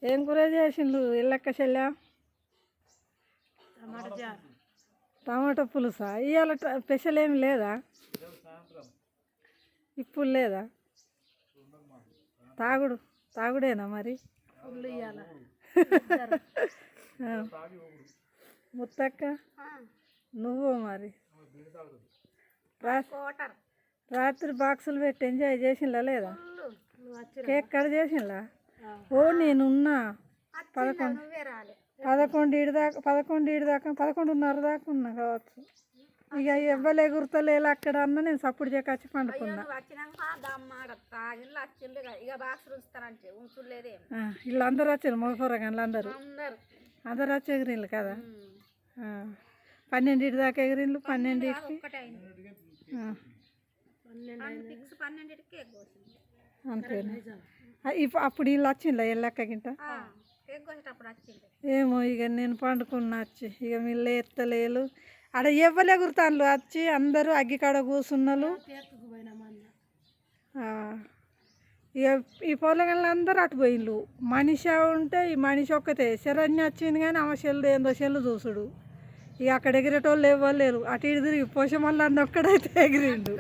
ఏం కూర చేసిండ్రు ఇల్లక్క చెల్లె? టమాటా పులుసా? ఇవాళ స్పెషల్ ఏమి లేదా? ఇప్పుడు లేదా? తాగుడేనా మరి? ముత్తక్క నువ్వు మరి రాత్రి బాక్సులు పెట్టి ఎంజాయ్ చేసిందా లేదా? కేక్ కట్ చేసిందా? ఓ నేనున్నా 11:30 దాకా ఉన్నా కావచ్చు. ఇక ఎవ్వలే గుర్తలేలు అక్కడ అన్న నేను సప్పుడు చేకొచ్చి పండుకున్నా. వీళ్ళందరూ వచ్చారు మగపూరగాళ్ళు అందరూ వచ్చి ఎగిరిళ్ళు కదా. 12 దాకా ఎగిరిళ్ళు. 12కి అంతేనా? అప్పుడు వీళ్ళు వచ్చిందా ఎల్లక్క గింట? ఏమో ఇక నేను పండుకున్నా వచ్చి. ఇక వీళ్ళు ఎత్తలేలు ఆడ ఎవ్వలే గుర్తాను వచ్చి అందరూ అగ్గికాడ కూర్చున్నారు. ఇక ఈ పొలగళ్ళు అందరూ అటు పోయిళ్ళు. మనిషి ఉంటే ఈ మనిషి ఒక్కతే శరణ్య వచ్చింది కానీ ఆమె సెల్లు ఏందో సెల్లు చూసుడు. ఇక అక్కడ ఎగిరేటోళ్ళు ఇవ్వలేరు. అటు ఇటు తిరిగి పోషమల్ల అన్న ఒక్కడైతే ఎగిరిండు.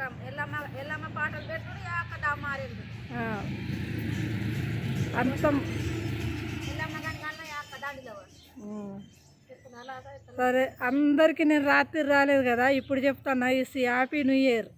అంత సరే అందరికీ నేను రాత్రి రాలేదు కదా, ఇప్పుడు చెప్తాను. Happy new year.